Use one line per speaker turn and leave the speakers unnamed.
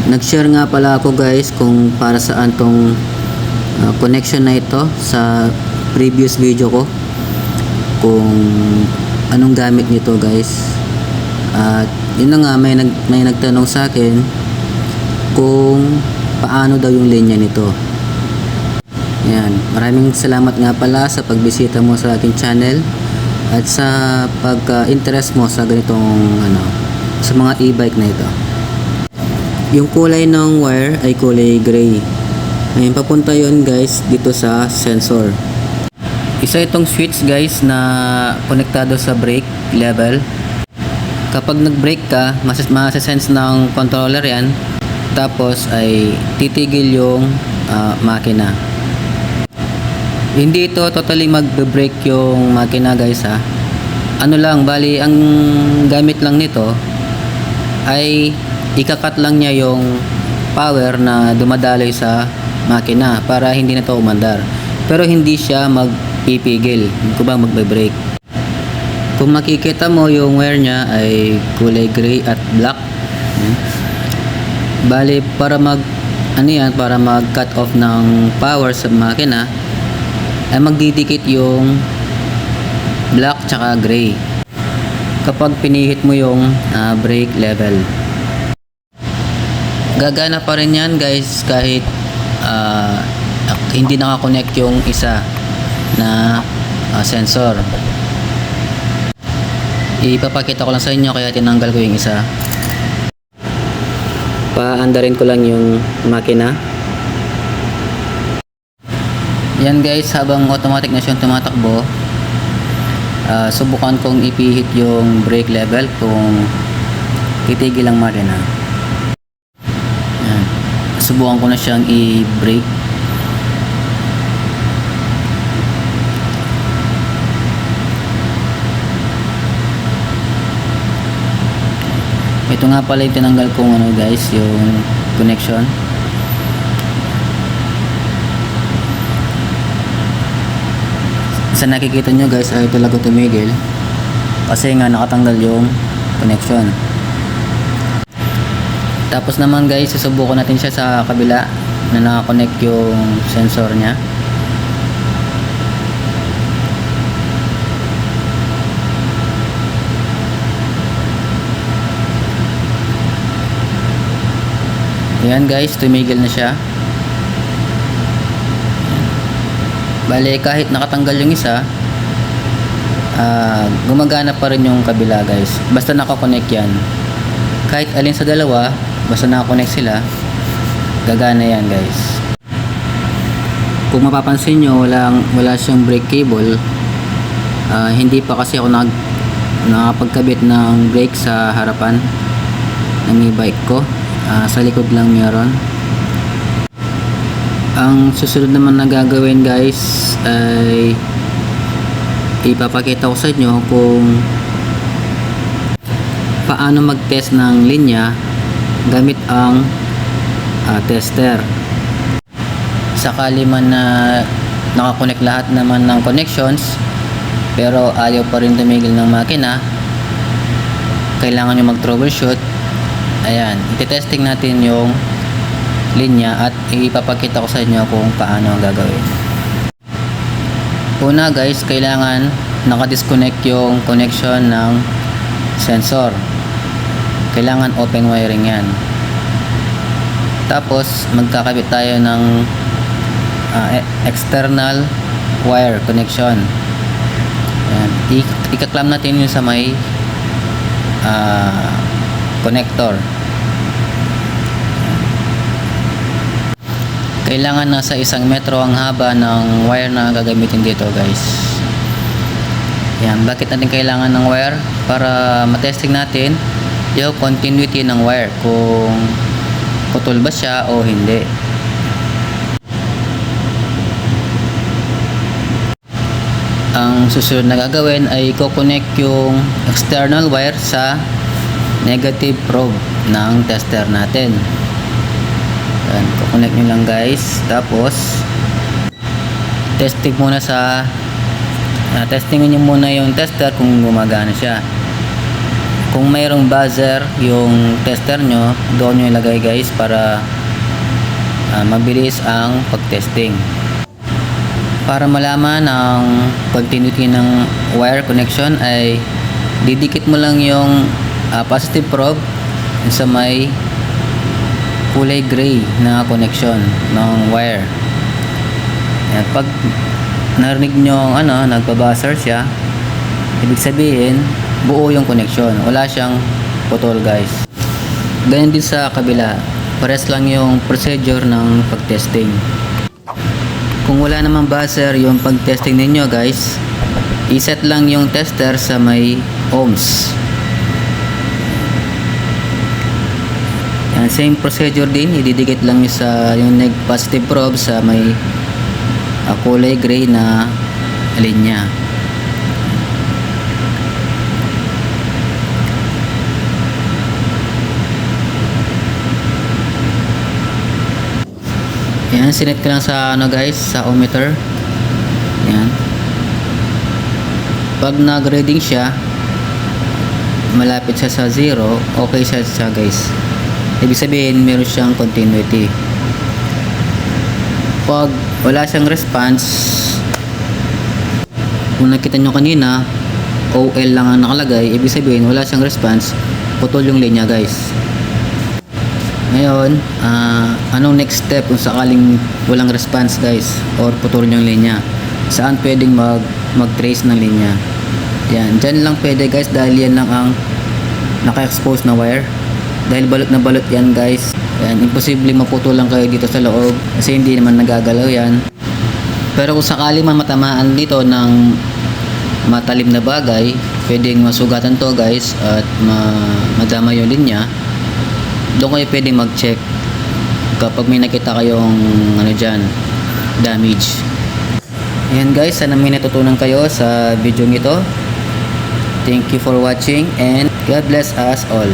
Nag-share nga pala ako guys kung para saan tong connection na ito sa previous video ko, kung anong gamit nito guys. At yun na nga, may nagtanong sa akin kung paano daw yung linya nito. Yan, maraming salamat nga pala sa pagbisita mo sa aking channel at sa pag-interest mo sa ganitong sa mga e-bike na ito. Yung kulay ng wire ay kulay gray. Ngayon papunta yun guys dito sa sensor. Isa itong switch guys na konektado sa brake level. Kapag nag-brake ka, masa-sense ng controller yan. Tapos ay titigil yung makina. Hindi ito totally mag-brake yung makina guys ha. Ano lang, bali ang gamit lang nito ay ikakat lang niya yung power na dumadaloy sa makina para hindi na ito umandar. Pero hindi siya magpipigil kung ba magbe-brake. Kung makikita mo yung wire niya ay kulay gray at black. Bali para para mag-cut off ng power sa makina ay magdidikit yung black tsaka gray kapag pinihit mo yung brake level. Gagana pa rin yan guys kahit hindi nakakonect yung isa na sensor. Ipapakita ko lang sa inyo kaya tinanggal ko yung isa. Paandarin ko lang yung makina. Yan guys, habang automatic na siyang tumatakbo, subukan kong ipihit yung brake level kung titigil ang makina. Yan. Subukan ko na siyang i-brake. Ito nga pala yung tinanggal kong guys, yung connection. Sa nakikita nyo guys ay talaga tumigil kasi nga nakatanggal yung connection. Tapos naman guys, susubukan natin siya sa kabila na nakakonect yung sensor nya. Ayan guys, tumigil na siya. Bale, kahit nakatanggal yung isa, gumagana pa rin yung kabila guys. Basta nakakonect yan. Kahit alin sa dalawa, basta nakakonect sila, gagana yan guys. Kung mapapansin nyo, wala siyang brake cable. Hindi pa kasi ako nakapagkabit ng brake sa harapan ng e-bike ko. Sa likod lang meron. Ang susunod naman na gagawin guys ay ipapakita ko sa inyo kung paano mag-test ng linya gamit ang tester. Sakali man na nakakonect lahat naman ng connections pero ayaw pa rin tumigil ng makina, kailangan nyo mag-troubleshoot. Ayan, iti-testing natin yung linya at ipapakita ko sa inyo kung paano ang gagawin. Una guys, kailangan naka-disconnect yung connection ng sensor. Kailangan open wiring yan. Tapos magkakabit tayo ng external wire connection. Ayan, ikaklam natin yung sa may connector. Kailangan nasa 1 metro ang haba ng wire na gagamitin dito guys. Yan, bakit natin kailangan ng wire? Para matesting natin yung continuity ng wire, kung putol ba siya o hindi. Ang susunod na gagawin ay i-connect yung external wire sa negative probe ng tester natin. Yan, kukonect nyo lang guys. Tapos testing muna testingin nyo muna yung tester kung gumagana siya. Kung mayroong buzzer yung tester nyo, doon nyo ilagay guys para mabilis ang pag-testing. Para malaman ang continuity ng wire connection ay didikit mo lang yung positive probe sa may kulay gray na connection ng wire. Yan, pag narinig nyo nagbabuzzer siya, ibig sabihin buo yung connection, wala siyang putol guys. Ganyan din sa kabila, pares lang yung procedure ng pag-testing. Kung wala namang buzzer yung pag-testing ninyo guys, iset lang yung tester sa may ohms. Yan, same procedure din, ididikit lang yung sa yung positive probe sa may kulay gray na linya. Yan, sinet ko lang sa guys, sa ohmmeter. Yan. Pag nag-reading siya, malapit siya sa 0, okay siya guys. Ibig sabihin, meron siyang continuity. Pag wala siyang response, kung nakita nyo kanina, OL lang ang nakalagay, ibig sabihin, wala siyang response, putol yung linya guys. Ngayon, anong next step kung sakaling walang response guys or putol yung linya? Saan pwedeng mag-trace ng linya? Yan, dyan lang pwede guys dahil yan lang ang naka-expose na wire. Dahil balot na balot yan guys. Yan, imposible maputol lang kayo dito sa loob kasi hindi naman nagagalaw yan. Pero kung sakali matamaan dito ng matalim na bagay, pwedeng masugatan to guys at madama yung linya. Doon kayo pwedeng mag-check kapag may nakita kayong dyan, damage. Ayan guys, sana may natutunan kayo sa video nito. Thank you for watching and God bless us all.